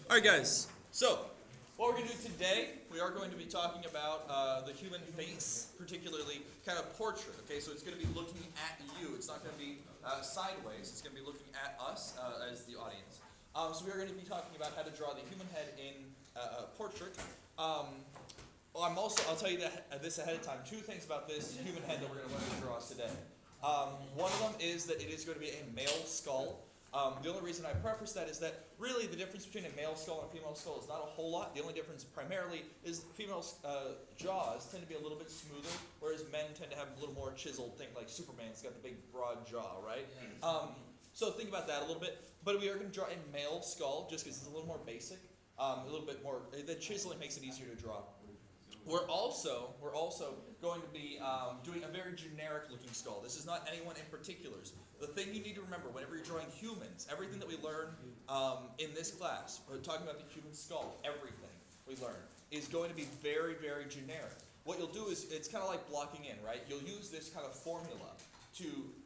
Alright guys, so what we're going to do today, we are going to be talking about the human face, particularly kind of portrait, okay? So it's going to be looking at you. It's not going to be sideways. It's going to be looking at us as the audience. So we are going to be talking about how to draw the human head in a portrait. I'll tell you this ahead of time. Two things about this human head that we're going to learn to draw today. One of them is that it is going to be a male skull. The only reason I preface that is that really the difference between a male skull and a female skull is not a whole lot. The only difference primarily is female jaws tend to be a little bit smoother, whereas men tend to have a little more chiseled. Think like Superman's got the big broad jaw, right? So think about that a little bit. But we are going to draw a male skull just because it's a little more basic, a little bit more. The chiseling makes it easier to draw. We're also going to be doing a very generic looking skull. This is not anyone in particulars. The thing you need to remember whenever you're drawing humans, everything that we learn in this class, we're talking about the human skull, everything we learn is going to be very, very generic. What you'll do is, it's kind of like blocking in, right? You'll use this kind of formula to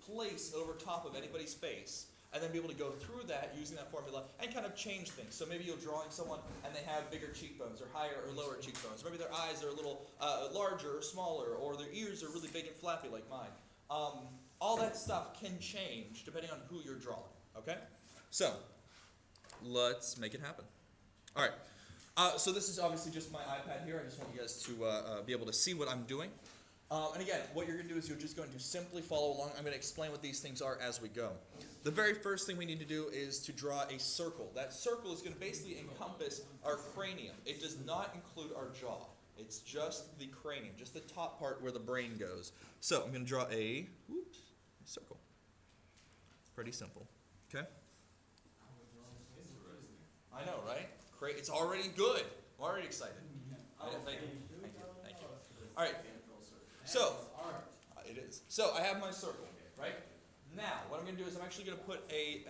place over top of anybody's face, and then be able to go through that using that formula and kind of change things. So maybe you're drawing someone and they have bigger cheekbones or higher or lower cheekbones. Or maybe their eyes are a little larger or smaller, or their ears are really big and flappy like mine. All that stuff can change depending on who you're drawing, okay? So, let's make it happen. All right, so this is obviously just my iPad here. I just want you guys to be able to see what I'm doing. And again, what you're going to do is you're just going to simply follow along. I'm going to explain what these things are as we go. The very first thing we need to do is to draw a circle. That circle is going to basically encompass our cranium. It does not include our jaw. It's just the cranium, just the top part where the brain goes. So I'm going to draw a circle. Pretty simple. Okay? I know, right? Great. It's already good. I'm already excited. Thank you. Thank you. All right. So, it is. So I have my circle, right? Now, what I'm going to do is I'm actually going to put a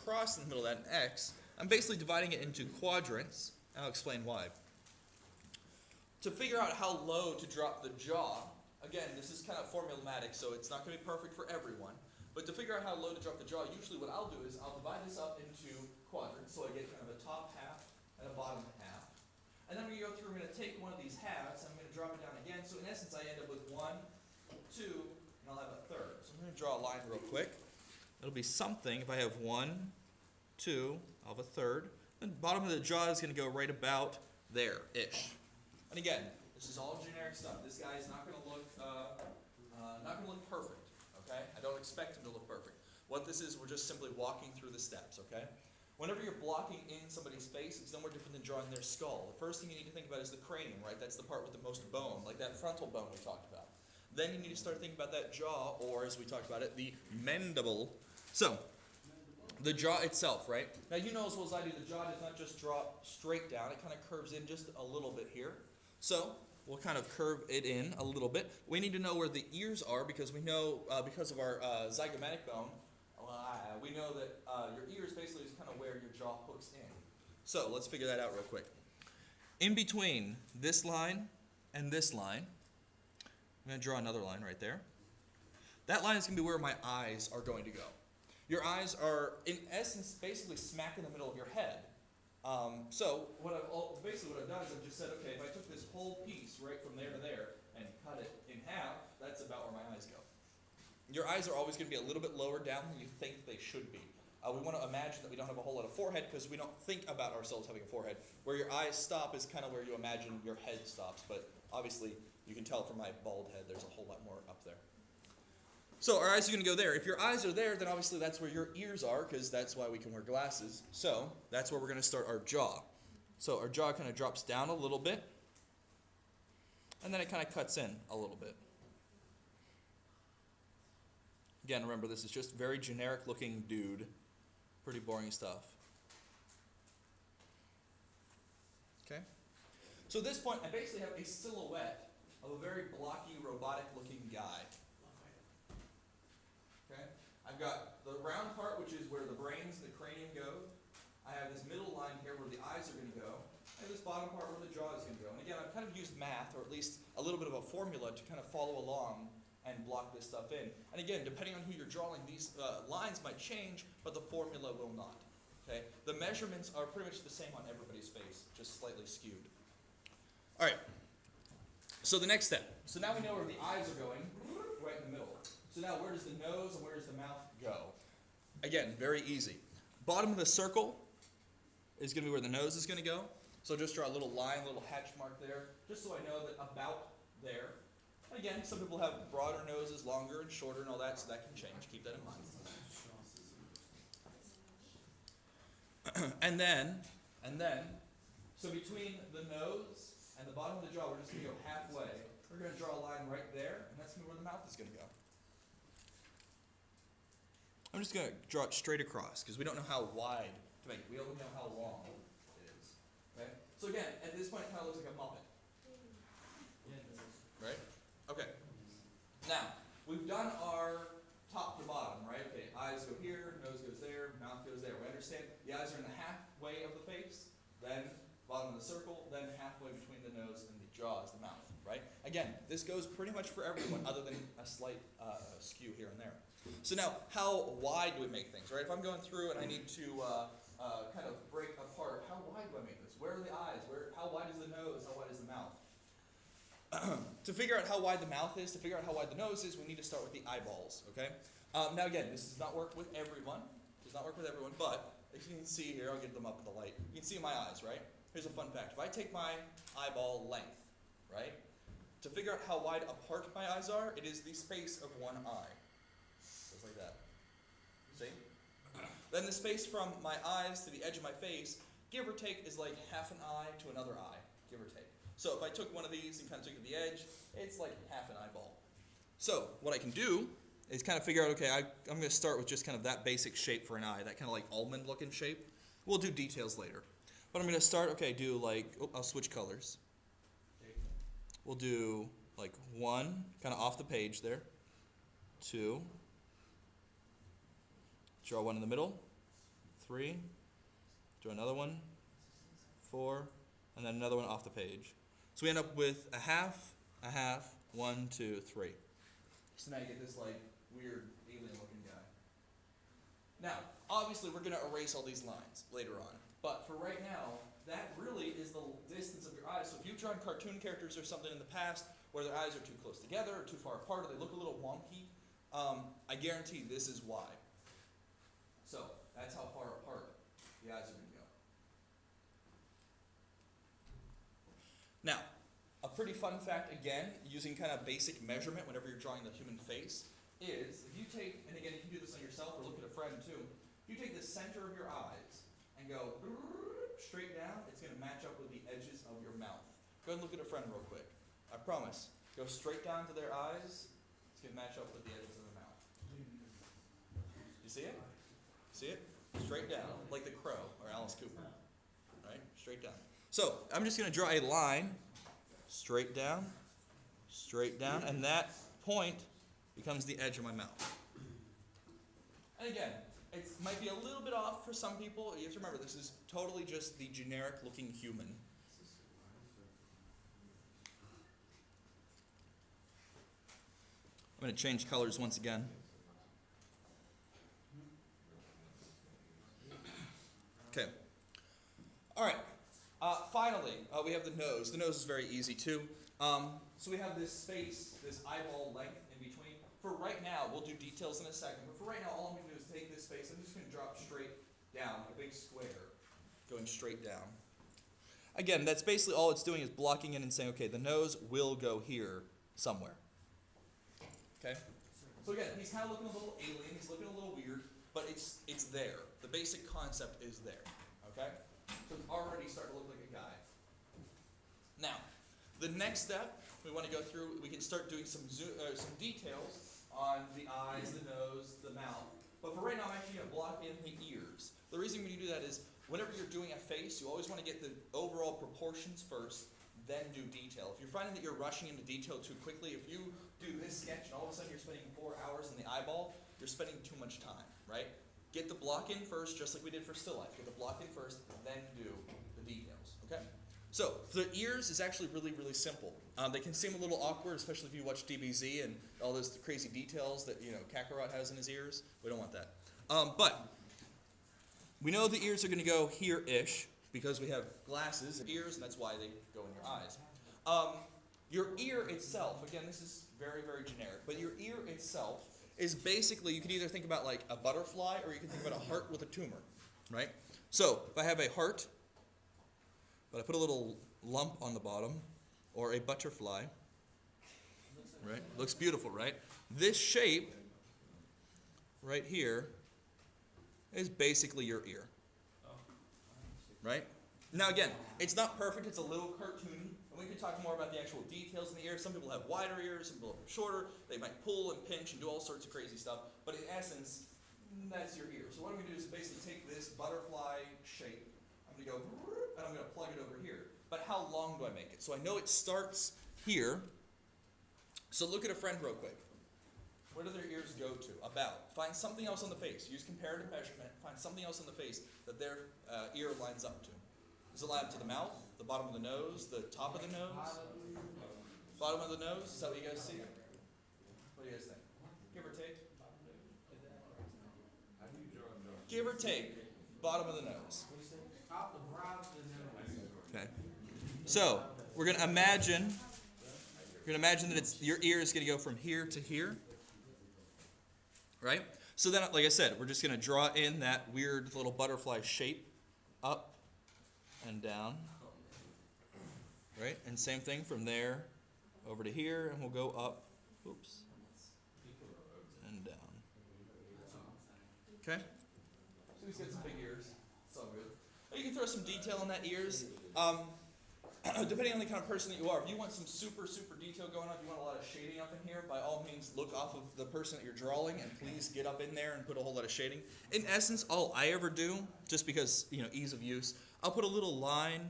cross in the middle of that, an X. I'm basically dividing it into quadrants, and I'll explain why. To figure out how low to drop the jaw, again, this is kind of formulaic, so it's not going to be perfect for everyone. But to figure out how low to drop the jaw, usually what I'll do is I'll divide this up into quadrants, so I get kind of a top half and a bottom half. And then we're going to go through, I'm going to take one of these halves, and I'm going to drop it down again. So in essence, I end up with 1, 2, and I'll have a third. So I'm going to draw a line real quick. It'll be something. If I have 1, 2, I'll have a third. Then the bottom of the jaw is going to go right about there-ish. And again, this is all generic stuff. This guy is not going to look perfect. Okay? I don't expect him to look perfect. What this is, we're just simply walking through the steps. Okay? Whenever you're blocking in somebody's face, it's no more different than drawing their skull. The first thing you need to think about is the cranium, right? That's the part with the most bone, like that frontal bone we talked about. Then you need to start thinking about that jaw, or as we talked about it, the mandible. So, the jaw itself, right? Now you know as well as I do, the jaw does not just drop straight down. It kind of curves in just a little bit here. So, we'll kind of curve it in a little bit. We need to know where the ears are because we know, because of our zygomatic bone, we know that your ears basically is kind of where your jaw hooks in. So let's figure that out real quick. In between this line and this line, I'm going to draw another line right there. That line is going to be where my eyes are going to go. Your eyes are, in essence, basically smack in the middle of your head. So basically what I've done is I've just said, okay, if I took this whole piece right from there to there and cut it in half, that's about where my eyes go. Your eyes are always going to be a little bit lower down than you think they should be. We want to imagine that we don't have a whole lot of forehead because we don't think about ourselves having a forehead. Where your eyes stop is kind of where you imagine your head stops, but obviously you can tell from my bald head there's a whole lot more up there. So our eyes are going to go there. If your eyes are there, then obviously that's where your ears are because that's why we can wear glasses. So that's where we're going to start our jaw. So our jaw kind of drops down a little bit, and then it kind of cuts in a little bit. Again, remember, this is just very generic-looking dude. Pretty boring stuff. Okay? So at this point, I basically have a silhouette of a very blocky, robotic-looking guy. Okay? I've got the round part, which is where the brains and the cranium go. I have this middle line here where the eyes are going to go. I have this bottom part where the jaw is going to go. And again, I've kind of used math, or at least a little bit of a formula to kind of follow along and block this stuff in. And again, depending on who you're drawing, these lines might change, but the formula will not. Okay? The measurements are pretty much the same on everybody's face, just slightly skewed. All right. So the next step. So now we know where the eyes are going, right in the middle. So now where does the nose and where does the mouth go? Again, very easy. Bottom of the circle is going to be where the nose is going to go. So just draw a little line, a little hatch mark there, just so I know that about there. Again, some people have broader noses, longer and shorter and all that, so that can change. Keep that in mind. and then, so between the nose and the bottom of the jaw, we're just going to go halfway. We're going to draw a line right there, and that's going to be where the mouth is going to go. I'm just going to draw it straight across, because we don't know how wide to make it. We only know how long it is. Okay? So again, at this point, it kind of looks like a Muppet. Right? Okay. Now, we've done our top to bottom, right? Okay, eyes go here, nose goes there, mouth goes there. We understand the eyes are in the halfway of the face, then bottom of the circle, then halfway between the nose and the jaw is the mouth, right? Again, this goes pretty much for everyone other than a slight skew here and there. So now, how wide do we make things, right? If I'm going through and I need to kind of break apart, how wide do I make this? Where are the eyes? How wide is the nose? How wide is the mouth? To figure out how wide the mouth is, to figure out how wide the nose is, we need to start with the eyeballs, okay? Now again, this does not work with everyone. But if you can see here, I'll get them up in the light. You can see my eyes, right? Here's a fun fact. If I take my eyeball length, right? To figure out how wide apart my eyes are, it is the space of one eye. Just like that. See? Then the space from my eyes to the edge of my face, give or take, is like half an eye to another eye, give or take. So if I took one of these and kind of took it to the edge, it's like half an eyeball. So what I can do is kind of figure out, okay, I'm going to start with just kind of that basic shape for an eye, that kind of like almond looking shape. We'll do details later. But I'm going to start, okay, do like, I'll switch colors. We'll do like 1, kind of off the page there. 2. Draw 1 in the middle. 3. Draw another one. 4. And then another one off the page. So we end up with a half, 1, 2, 3. So now you get this like weird alien looking guy. Now, obviously we're going to erase all these lines later on. But for right now, that really is the distance of your eyes. So if you've drawn cartoon characters or something in the past where their eyes are too close together or too far apart or they look a little wonky, I guarantee this is why. So that's how far apart the eyes are going to go. Now, a pretty fun fact, again, using kind of basic measurement whenever you're drawing the human face, is if you take, and again, you can do this on yourself or look at a friend too, if you take the center of your eyes and go straight down, it's going to match up with the edges of your mouth. Go ahead and look at a friend real quick. I promise. Go straight down to their eyes, it's going to match up with the edges of the mouth. You see it? See it? Straight down, like the Crow or Alice Cooper. Right? Straight down. So, I'm just going to draw a line straight down, and that point becomes the edge of my mouth. And again, it might be a little bit off for some people. You have to remember, this is totally just the generic looking human. I'm going to change colors once again. Okay. All right. Finally, we have the nose. The nose is very easy too. So we have this space, this eyeball length in between. For right now, we'll do details in a second, but for right now, all I'm going to do is take this space. I'm just going to drop straight down, like a big square, going straight down. Again, that's basically all it's doing is blocking in and saying, okay, the nose will go here somewhere. Okay? So again, he's kind of looking a little alien. He's looking a little weird, but it's there. The basic concept is there. Okay? So it's already starting to look like a guy. Now, the next step we want to go through, we can start doing some details on the eyes, the nose, the mouth. But for right now, I'm actually going to block in the ears. The reason when you do that is whenever you're doing a face, you always want to get the overall proportions first, then do detail. If you're finding that you're rushing into detail too quickly, if you do this sketch and all of a sudden you're spending 4 hours in the eyeball, you're spending too much time, right? Get the block in first, just like we did for still life. Get the block in first, then do the details, okay? So, the ears is actually really, really simple. They can seem a little awkward, especially if you watch DBZ and all those crazy details that, Kakarot has in his ears. We don't want that. But we know the ears are going to go here-ish because we have glasses and ears, and that's why they go in your eyes. Your ear itself, again, this is very, very generic, but your ear itself is basically, you can either think about like a butterfly or you can think about a heart with a tumor, right? So if I have a heart, but I put a little lump on the bottom, or a butterfly, right? Looks beautiful, right? This shape right here is basically your ear, right? Now again, it's not perfect, it's a little cartoony, and we can talk more about the actual details in the ear. Some people have wider ears, some people have shorter, they might pull and pinch and do all sorts of crazy stuff, but in essence, that's your ear. So what I'm going to do is basically take this butterfly shape, I'm going to go, and I'm going to plug it over here. But how long do I make it? So I know it starts here, so look at a friend real quick. Where do their ears go to? About. Find something else on the face. Use comparative measurement. Find something else on the face that their ear lines up to. Does it line up to the mouth, the bottom of the nose, the top of the nose? Bottom of the nose? Is that what you guys see? What do you guys think? Give or take? Give or take. Bottom of the nose. Okay. So we're going to imagine that your ear is going to go from here to here. Right? So then, like I said, we're just going to draw in that weird little butterfly shape up and down. Right? And same thing from there over to here, and we'll go up, oops, and down. Okay? So he's got some big ears. It's all good. You can throw some detail on that ears. Depending on the kind of person that you are, if you want some super, super detail going on, if you want a lot of shading up in here, by all means look off of the person that you're drawing and please get up in there and put a whole lot of shading. In essence, all I ever do, just because, ease of use, I'll put a little line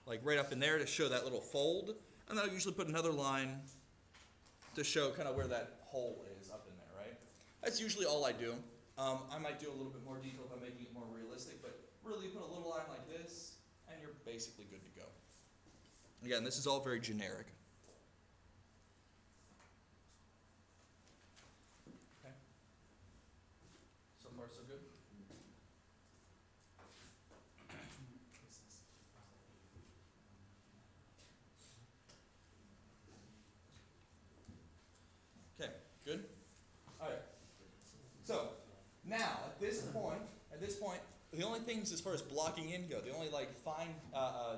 like right up in there to show that little fold, and then I'll usually put another line to show kind of where that hole is up in there, right? That's usually all I do. I might do a little bit more detail if I'm making it more realistic, but really you put a little line like this, and you're basically good to go. Again, this is all very generic. Okay. So far, so good? Okay, good? All right. So, now, at this point, the only things as far as blocking in go, the only fine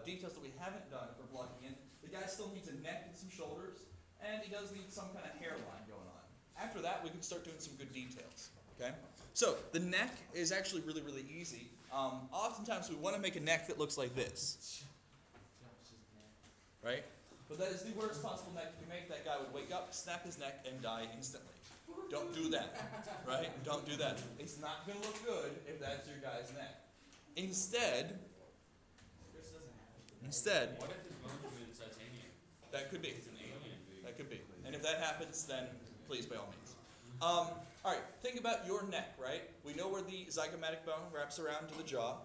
details that we haven't done for blocking in, the guy still needs a neck and some shoulders, and he does need some kind of hairline going on. After that, we can start doing some good details. Okay? So, the neck is actually really, really easy. Oftentimes, we want to make a neck that looks like this. Right? But that is the worst possible neck you can make. That guy would wake up, snap his neck, and die instantly. Don't do that, right? Don't do that. It's not going to look good if that's your guy's neck. Instead, what if his bones are made of titanium? That could be. It's an alien. That could be. And if that happens, then please, by all means. All right, think about your neck, right? We know where the zygomatic bone wraps around to the jaw,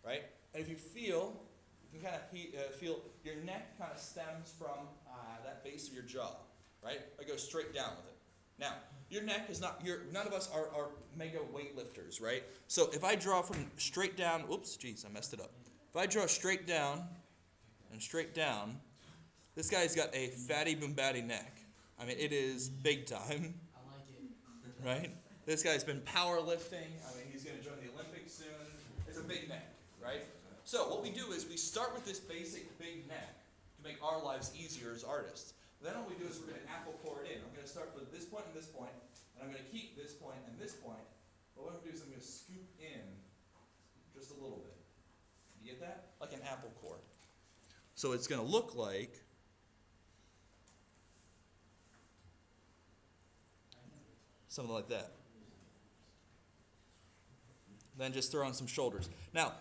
right? And if you feel, you can kind of feel your neck kind of stems from that base of your jaw, right? It goes straight down with it. Now, your neck is not, none of us are mega weightlifters, right? So if I draw from straight down, whoops, geez, I messed it up. If I draw straight down and straight down, this guy's got a fatty boombatty neck. I mean, it is big time. I like it. Right? This guy's been powerlifting. I mean, he's going to join the Olympics soon. It's a big neck, right? So what we do is we start with this basic big neck to make our lives easier as artists. Then what we do is we're going to apple core it in. I'm going to start with this point and this point, and I'm going to keep this point and this point. But what I'm going to do is I'm going to scoop in just a little bit. You get that? Like an apple core. So it's going to look like something like that. Then just throw on some shoulders. Now,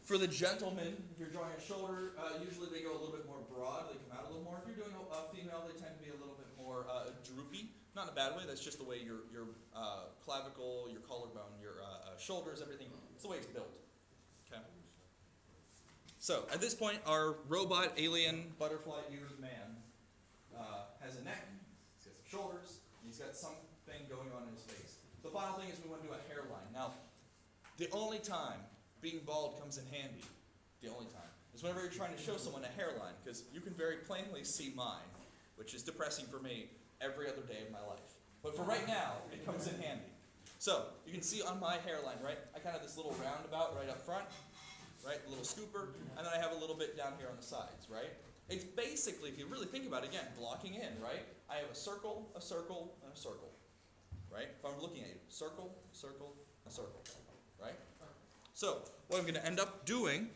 for the gentleman, if you're drawing a shoulder, usually they go a little bit more broad. They come out a little more. If you're doing a female, they tend to be a little bit more droopy. Not in a bad way. That's just the way your clavicle, your collarbone, your shoulders, everything. It's the way it's built. Okay. So at this point, our robot alien butterfly-eared man has a neck. He's got some shoulders. He's got something going on in his face. The final thing is we want to do a hairline. Now, the only time, being bald comes in handy, the only time, is whenever you're trying to show someone a hairline, because you can very plainly see mine, which is depressing for me every other day of my life. But for right now, it comes in handy. So, you can see on my hairline, right, I kind of have this little roundabout right up front, right, a little scooper, and then I have a little bit down here on the sides, right? It's basically, if you really think about it, again, blocking in, right? I have a circle, and a circle, right? If I'm looking at you, circle, circle, a circle, right? So, what I'm going to end up doing,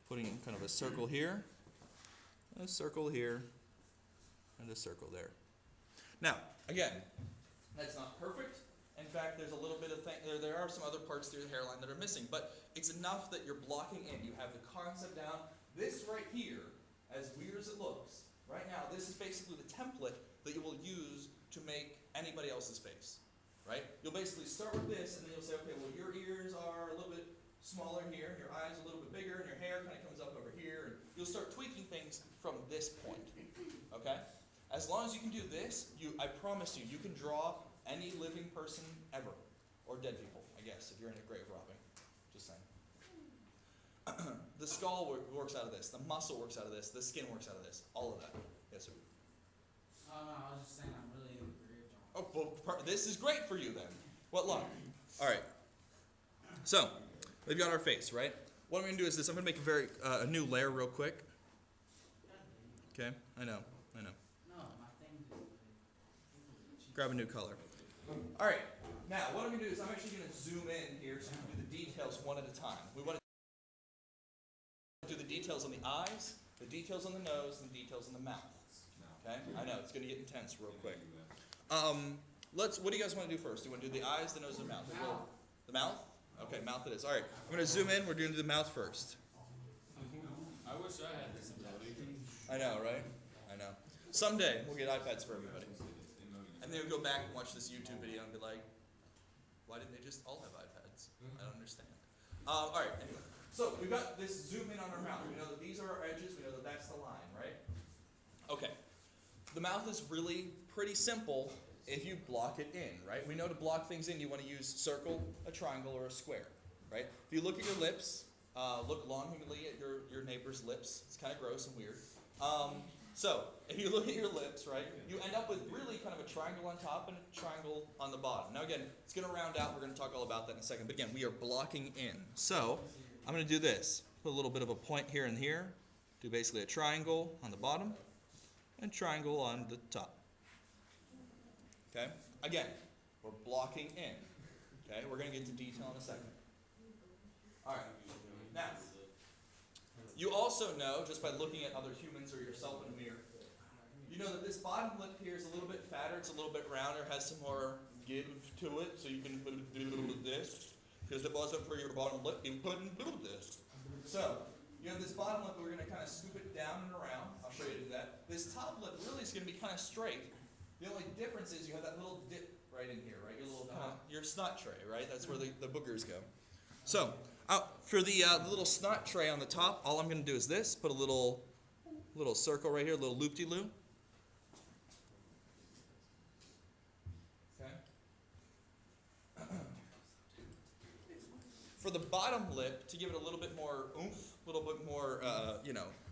putting kind of a circle here, and a circle there. Now, again, that's not perfect. In fact, there's a little bit of there are some other parts through the hairline that are missing, but it's enough that you're blocking in. You have the concept down. This right here, as weird as it looks, right now, this is basically the template that you will use to make anybody else's face, right? You'll basically start with this, and then you'll say, okay, well, your ears are a little bit smaller here, and your eyes a little bit bigger, and your hair kind of comes up over here, and you'll start tweaking things from this point, okay? As long as you can do this, I promise you, you can draw any living person ever, or dead people, I guess, if you're into grave robbing. Just saying. The skull works out of this. The muscle works out of this. The skin works out of this. All of that. Yes, sir. Oh no, I was just saying I'm really into grave drawing. Oh, well, this is great for you then. What luck. All right. So, we've got our face, right? What I'm going to do is this. I'm going to make a new layer real quick. Okay? I know. No, my thing is Grab a new color. All right. Now, what I'm going to do is I'm actually going to zoom in here so we can do the details one at a time. We want to do the details on the eyes, the details on the nose, and the details on the mouth. Okay? I know, it's going to get intense real quick. What do you guys want to do first? Do you want to do the eyes, the nose, or the mouth? The mouth? Okay, mouth it is. All right. I'm going to zoom in. We're doing the mouth first. I wish I had this ability. I know, right? I know. Someday, we'll get iPads for everybody. And they would go back and watch this YouTube video and be like, why didn't they just all have iPads? I don't understand. All right, anyway. So we've got this zoom in on our mouth. We know that these are our edges. We know that that's the line, right? Okay. The mouth is really pretty simple if you block it in, right? We know to block things in, you want to use circle, a triangle, or a square, right? If you look at your lips, look longingly at your neighbor's lips. It's kind of gross and weird. So, if you look at your lips, right, you end up with really kind of a triangle on top and a triangle on the bottom. Now again, it's going to round out. We're going to talk all about that in a second. But again, we are blocking in. So, I'm going to do this. Put a little bit of a point here and here. Do basically a triangle on the bottom and triangle on the top. Okay? Again, we're blocking in. Okay? We're going to get to detail in a second. All right. Now, you also know, just by looking at other humans or yourself in a mirror, you know that this bottom lip here is a little bit fatter, it's a little bit rounder, has some more give to it, so you can do this. Because if it wasn't for your bottom lip, you couldn't do this. So, you have this bottom lip, we're going to kind of scoop it down and around. I'll show you that. This top lip really is going to be kind of straight. The only difference is you have that little dip right in here, right? Your little your snot tray, right? That's where the boogers go. So, for the little snot tray on the top, all I'm going to do is this. Put a little circle right here, a little loop-de-loop. Okay. For the bottom lip, to give it a little bit more oomph, a little bit more,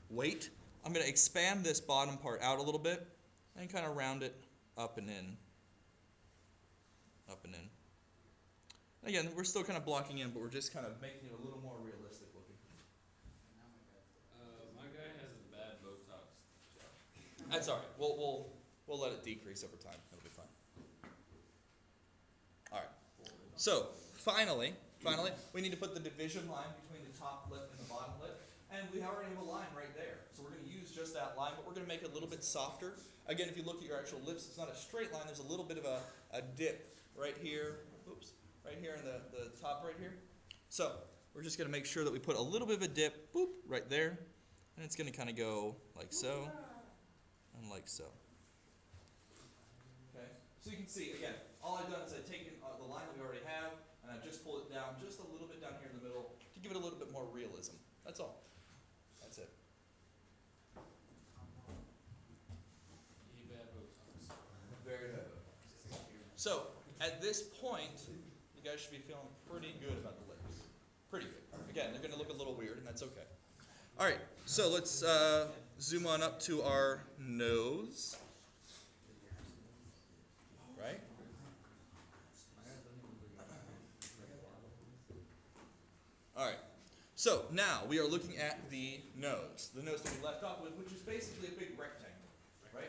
weight, I'm going to expand this bottom part out a little bit and kind of round it up and in. Up and in. Again, we're still kind of blocking in, but we're just kind of making it a little more realistic looking. My guy has a bad Botox job. That's all right. We'll let it decrease over time. It'll be fine. All right. So finally, we need to put the division line between the top lip and the bottom lip, and we already have a line right there. So we're going to use just that line, but we're going to make it a little bit softer. Again, if you look at your actual lips, it's not a straight line. There's a little bit of a dip right here. Oops. Right here in the top right here. So we're just going to make sure that we put a little bit of a dip, boop, right there. And it's going to kind of go like so and like so. Okay? So you can see, again, all I've done is I've taken the line that we already have, and I've just pulled it down just a little bit down here in the middle to give it a little bit more realism. That's all. That's it. Bad Botox. Very good. So at this point, you guys should be feeling pretty good about the lips. Pretty good. Again, they're going to look a little weird, and that's okay. All right, so let's zoom on up to our nose. Right? All right, so now we are looking at the nose that we left off with, which is basically a big rectangle, right?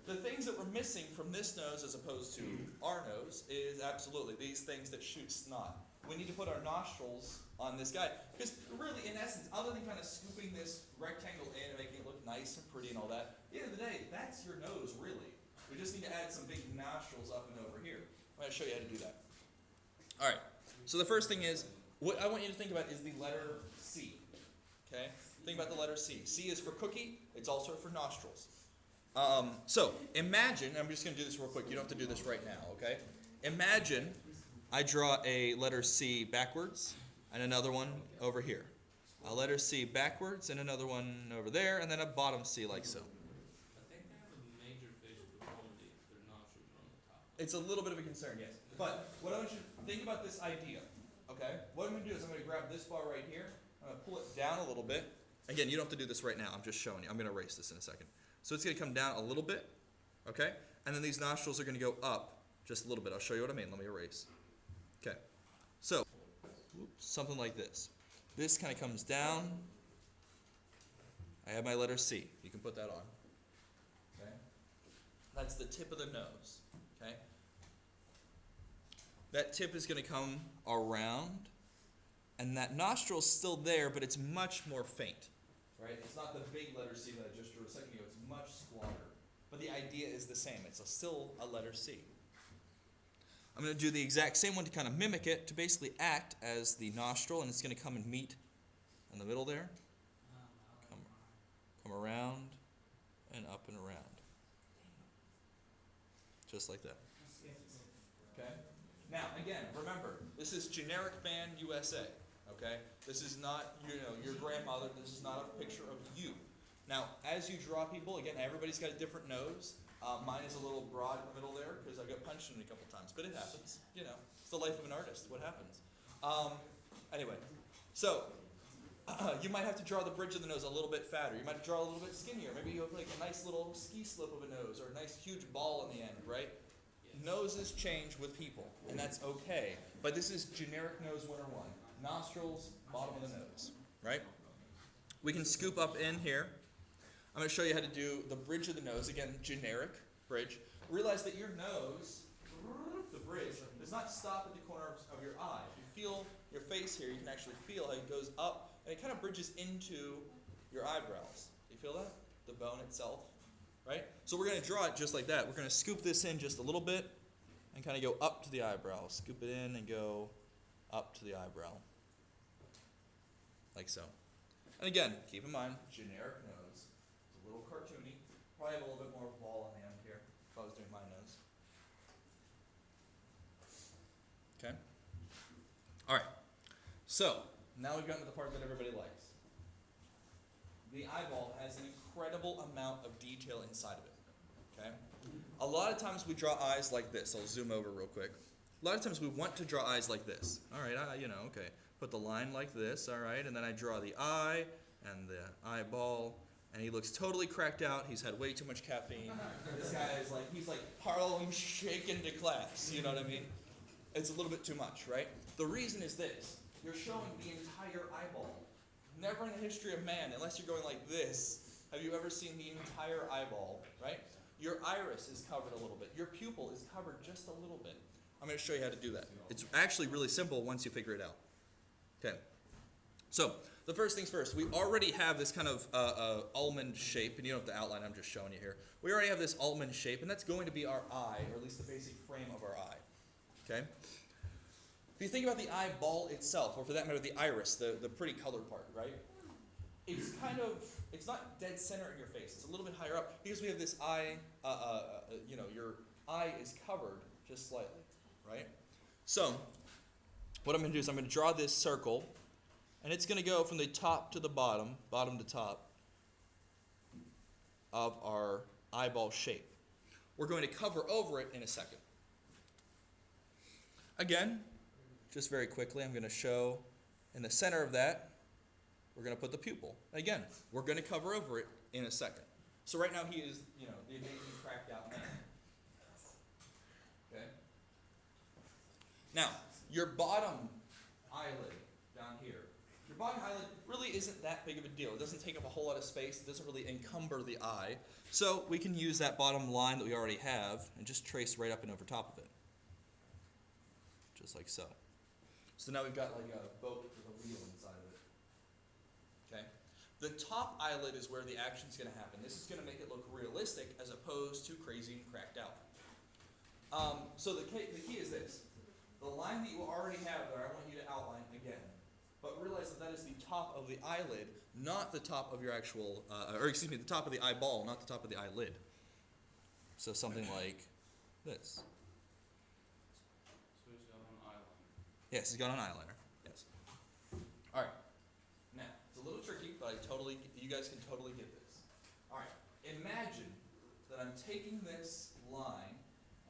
The things that we're missing from this nose as opposed to our nose is absolutely these things that shoot snot. We need to put our nostrils on this guy, because really, in essence, other than kind of scooping this rectangle in and making it look nice and pretty and all that, at the end of the day, that's your nose, really. We just need to add some big nostrils up and over here. I'm going to show you how to do that. All right, so the first thing is, what I want you to think about is the letter C. Okay? Think about the letter C. C is for cookie. It's also for nostrils. So imagine, I'm just going to do this real quick. You don't have to do this right now, okay? Imagine I draw a letter C backwards and another one over here. A letter C backwards and another one over there, and then a bottom C like so. I think they have a major facial deformity if their nostrils are on the top. It's a little bit of a concern, yes. But what I want you to think about this idea, okay? What I'm going to do is I'm going to grab this bar right here. I'm going to pull it down a little bit. Again, you don't have to do this right now. I'm just showing you. I'm going to erase this in a second. So it's going to come down a little bit, okay? And then these nostrils are going to go up just a little bit. I'll show you what I mean. Let me erase. Okay. So, something like this. This kind of comes down. I have my letter C. You can put that on. Okay? That's the tip of the nose. Okay? That tip is going to come around, and that nostril's still there, but it's much more faint. Right? It's not the big letter C that I just drew a second ago. It's much squatter. But the idea is the same. It's still a letter C. I'm going to do the exact same one to kind of mimic it, to basically act as the nostril, and it's going to come and meet in the middle there. Come around and up and around. Just like that. Okay? Now, again, remember, this is generic band USA. Okay? This is not, your grandmother. This is not a picture of you. Now, as you draw people, again, everybody's got a different nose. Mine is a little broad in the middle there because I got punched in it a couple times, but it happens. It's the life of an artist. What happens? Anyway, so you might have to draw the bridge of the nose a little bit fatter. You might draw a little bit skinnier. Maybe you have like a nice little ski slope of a nose or a nice huge ball in the end, right? Noses change with people, and that's okay. But this is generic nose 101. Nostrils, bottom of the nose, right? We can scoop up in here. I'm going to show you how to do the bridge of the nose. Again, generic bridge. Realize that your nose, the bridge, does not stop at the corner of your eye. If you feel your face here, you can actually feel how it goes up, and it kind of bridges into your eyebrows. You feel that? The bone itself, right? So we're going to draw it just like that. We're going to scoop this in just a little bit and kind of go up to the eyebrow. Scoop it in and go up to the eyebrow. Like so. And again, keep in mind, generic nose. A little cartoony. Probably have a little bit more ball on the end here if I was doing my nose. Okay? All right. So, now we've gotten to the part that everybody likes. The eyeball has an incredible amount of detail inside of it. Okay? A lot of times we draw eyes like this. I'll zoom over real quick. A lot of times we want to draw eyes like this. All right, okay. Put the line like this, all right, and then I draw the eye and the eyeball, and he looks totally cracked out. He's had way too much caffeine. This guy is he's like Harlem shaken to class, you know what I mean? It's a little bit too much, right? The reason is this. You're showing the entire eyeball. Never in the history of man, unless you're going like this, have you ever seen the entire eyeball, right? Your iris is covered a little bit. Your pupil is covered just a little bit. I'm going to show you how to do that. It's actually really simple once you figure it out. Okay. So, the first things first, we already have this kind of almond shape, and you don't have to outline, I'm just showing you here. We already have this almond shape, and that's going to be our eye, or at least the basic frame of our eye. Okay? If you think about the eyeball itself, or for that matter, the iris, the pretty colored part, right? It's not dead center in your face. It's a little bit higher up, because we have this eye, your eye is covered just slightly, right? So, what I'm going to do is I'm going to draw this circle, and it's going to go from the top to the bottom to top of our eyeball shape. We're going to cover over it in a second. Again, just very quickly, I'm going to show in the center of that, we're going to put the pupil. Again, we're going to cover over it in a second. So right now he is, the amazing cracked out man. Okay? Now, your bottom eyelid down here. Your bottom eyelid really isn't that big of a deal. It doesn't take up a whole lot of space. It doesn't really encumber the eye. So we can use that bottom line that we already have and just trace right up and over top of it. Just like so. So now we've got like a boat with a wheel inside of it. Okay? The top eyelid is where the action's going to happen. This is going to make it look realistic as opposed to crazy and cracked out. So the key is this. The line that you already have there, I want you to outline again. But realize that that is the top of the eyelid, not the top of your actual, the top of the eyeball, not the top of the eyelid. So something like this. So he's got an eyeliner. Yes, he's got an eyeliner. Yes. All right. Now, it's a little tricky, but you guys can totally get this. All right. Imagine that I'm taking this line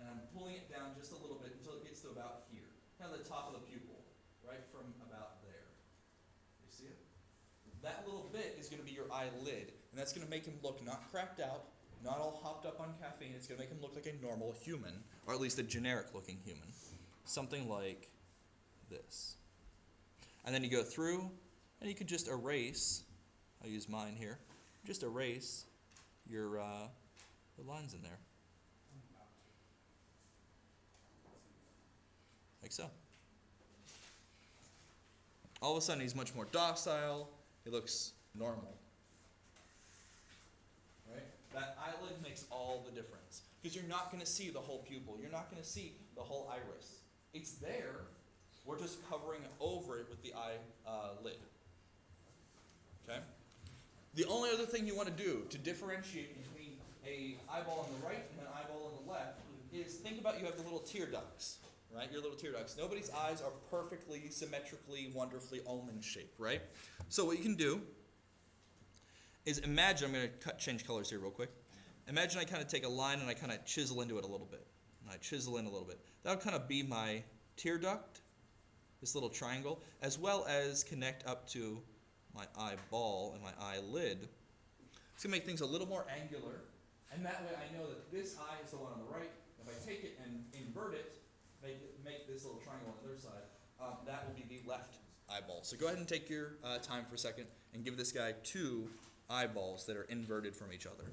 and I'm pulling it down just a little bit until it gets to about here, kind of the top of the pupil, right from about there. You see it? That little bit is going to be your eyelid, and that's going to make him look not cracked out, not all hopped up on caffeine. It's going to make him look like a normal human, or at least a generic-looking human. Something like this. And then you go through, and you can just erase, I'll use mine here, just erase your the lines in there. Like so. All of a sudden he's much more docile, he looks normal. Right? That eyelid makes all the difference. Because you're not going to see the whole pupil, you're not going to see the whole iris. It's there, we're just covering over it with the eyelid. Okay? The only other thing you want to do to differentiate between an eyeball on the right and an eyeball on the left is think about you have the little tear ducts. Right? Your little tear ducts. Nobody's eyes are perfectly, symmetrically, wonderfully almond-shaped, right? So what you can do is imagine, I'm going to change colors here real quick. Imagine I kind of take a line and I kind of chisel into it a little bit. And I chisel in a little bit. That would kind of be my tear duct, this little triangle, as well as connect up to my eyeball and my eyelid. It's going to make things a little more angular, and that way I know that this eye is the one on the right. If I take it and invert it, make this little triangle on the other side, that will be the left eyeball. So go ahead and take your time for a second and give this guy two eyeballs that are inverted from each other.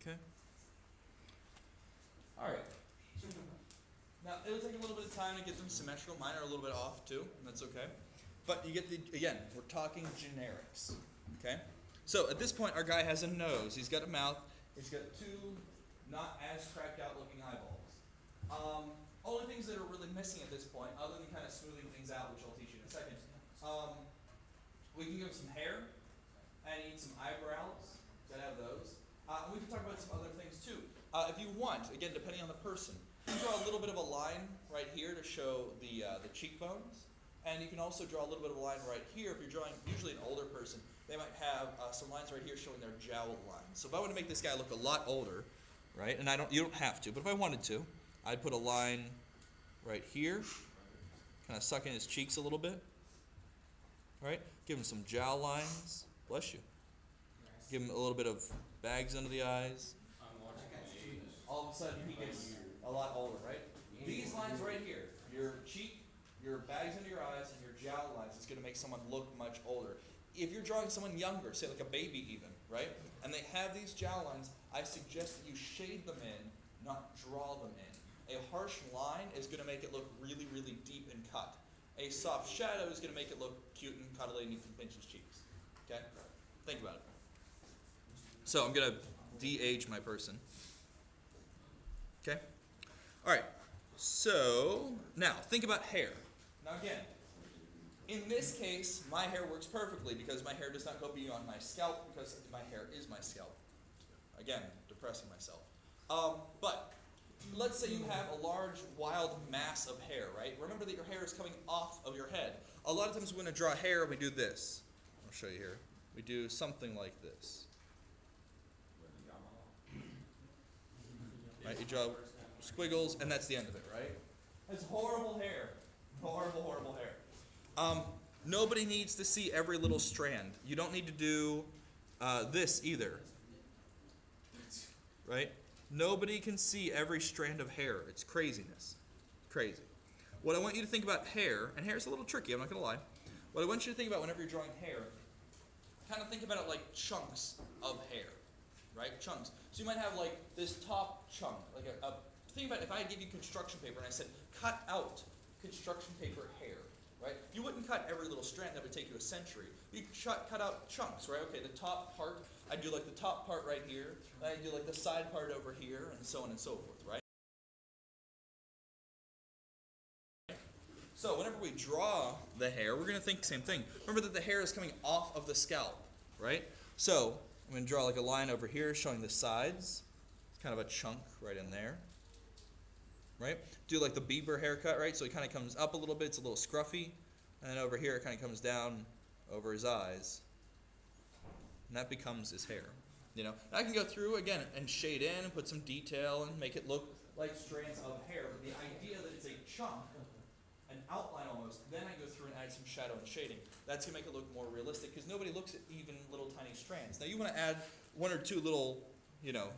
Okay. All right. Now, it'll take a little bit of time to get them symmetrical. Mine are a little bit off too, and that's okay. But you get again, we're talking generics. Okay? So at this point, our guy has a nose. He's got a mouth. He's got two not as cracked out looking eyeballs. Only things that are really missing at this point, other than kind of smoothing things out, which I'll teach you in a second, we can give him some hair, and he needs some eyebrows. Gotta have those. We can talk about some other things too. If you want, again, depending on the person, you can draw a little bit of a line right here to show the cheekbones. And you can also draw a little bit of a line right here. If you're drawing usually an older person, they might have some lines right here showing their jowl line. So if I want to make this guy look a lot older, right, and you don't have to, but if I wanted to, I'd put a line right here, kind of suck in his cheeks a little bit, right? Give him some jowl lines. Bless you. Give him a little bit of bags under the eyes. I'm watching this. All of a sudden, he gets a lot older, right? These lines right here, your cheek, your bags under your eyes, and your jowl lines, is going to make someone look much older. if you're drawing someone younger, say like a baby even, right, and they have these jowlines, I suggest that you shade them in, not draw them in. A harsh line is going to make it look really, really deep and cut. A soft shadow is going to make it look cute and cuddly and you can pinch his cheeks. Okay? Think about it. So I'm going to de-age my person. Okay? All right. So now think about hair. Now again, in this case, my hair works perfectly because my hair does not go beyond my scalp because my hair is my scalp. Again, depressing myself. But let's say you have a large, wild mass of hair, right? Remember that your hair is coming off of your head. A lot of times when we draw hair, we do this. I'll show you here. We do something like this. Right? You draw squiggles, and that's the end of it, right? It's horrible hair. Horrible, horrible hair. Nobody needs to see every little strand. You don't need to do this either. Right? Nobody can see every strand of hair. It's craziness. Crazy. What I want you to think about hair, and hair is a little tricky, I'm not going to lie. What I want you to think about whenever you're drawing hair, kind of think about it like chunks of hair. Right? Chunks. So you might have like this top chunk. Like think about if I give you construction paper and I said, cut out construction paper hair. Right? You wouldn't cut every little strand. That would take you a century. You cut out chunks, right? Okay, the top part, I do like the top part right here, and I do like the side part over here, and so on and so forth, right? So whenever we draw the hair, we're going to think the same thing. Remember that the hair is coming off of the scalp, right? So I'm going to draw like a line over here showing the sides. It's kind of a chunk right in there. Right? Do like the Bieber haircut, right? So it kind of comes up a little bit, it's a little scruffy. And then over here it kind of comes down over his eyes. And that becomes his hair. You know? And I can go through again and shade in and put some detail and make it look like strands of hair. But the idea that it's a chunk, an outline almost, then I go through and add some shadow and shading. That's going to make it look more realistic because nobody looks at even little tiny strands. Now you want to add one or two little,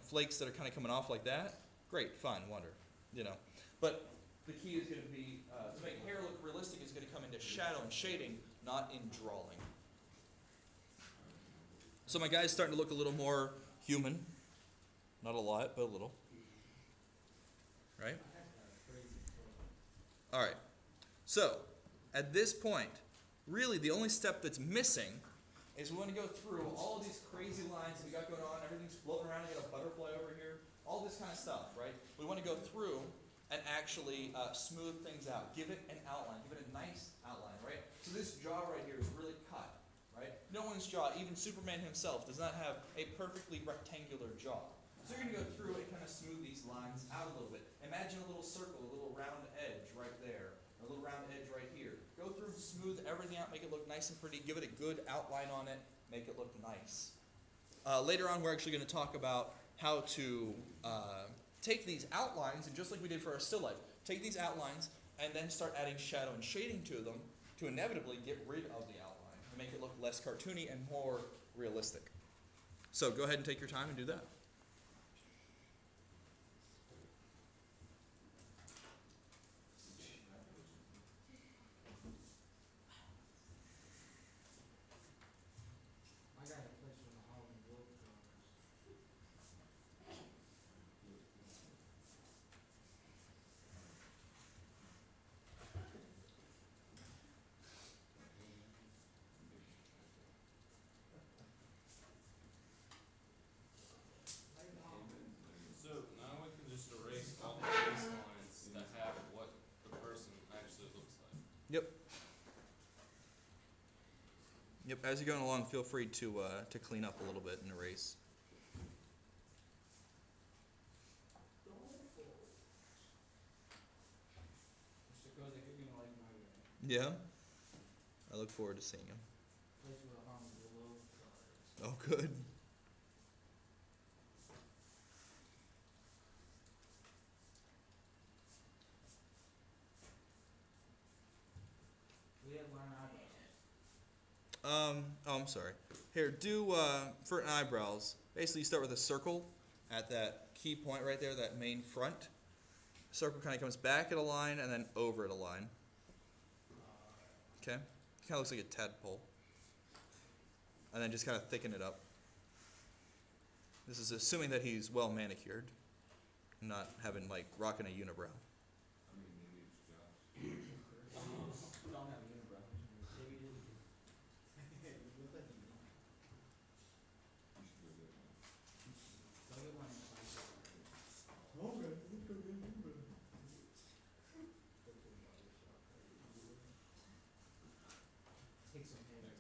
flakes that are kind of coming off like that. Great, fine, wonder. But the key is going to be, to make hair look realistic, is going to come into shadow and shading, not in drawing. So my guy's starting to look a little more human. Not a lot, but a little. Right? All right. So, at this point, really the only step that's missing is we want to go through all of these crazy lines that we got going on. Everything's floating around. I got a butterfly over here. All this kind of stuff, right? We want to go through and actually smooth things out. Give it an outline. Give it a nice outline, right? So this jaw right here is really cut, right? No one's jaw, even Superman himself, does not have a perfectly rectangular jaw. So you're going to go through and kind of smooth these lines out a little bit. Imagine a little circle, a little round edge right there, a little round edge right here. Go through, smooth everything out, make it look nice and pretty. Give it a good outline on it, make it look nice. Later on, we're actually going to talk about how to take these outlines, and just like we did for our still life, take these outlines and then start adding shadow and shading to them to inevitably get rid of the outline and make it look less cartoony and more realistic. So go ahead and take your time and do that. I got a place for the Harlem Globetrotters. So now we can just erase all the baselines that have what the person actually looks like. Yep. Yep. As you're going along, feel free to clean up a little bit and erase. Mr. Kozik, you're gonna like my guy. Yeah. I look forward to seeing him. Place for the Harlem Globetrotters. Oh, good. We have learned eyebrows. Oh, I'm sorry. Here, do, for eyebrows, basically you start with a circle at that key point right there, that main front. Circle kind of comes back at a line and then over at a line. Okay? Kind of looks like a tadpole. and then just kind of thicken it up. This is assuming that he's well manicured, not having like rocking a unibrow. Don't have a unibrow. Maybe you do. Don't get one. Take some hair.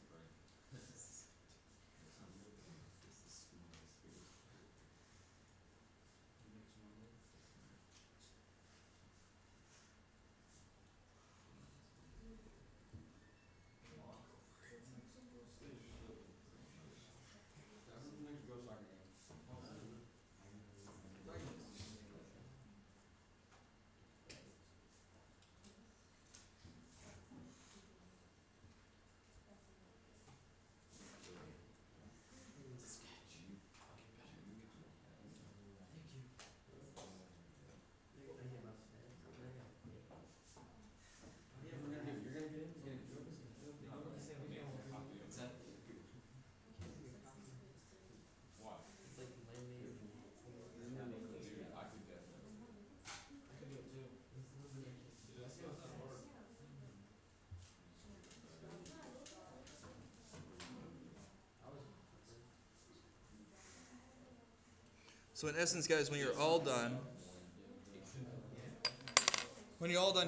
So in essence, guys, when you're all done,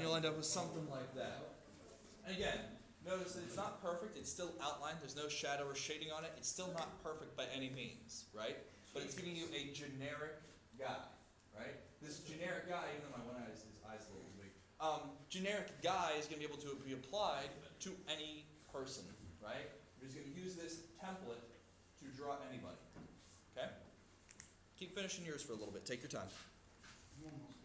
you'll end up with something like that. And again, notice that it's not perfect. It's still outlined. There's no shadow or shading on it. It's still not perfect by any means, right? But it's giving you a generic guy, right? This generic guy, even though my one eye's a little big, generic guy is going to be able to be applied to any person, right? We're just going to use this template to draw anybody, okay? Keep finishing yours for a little bit. Take your time. I'm almost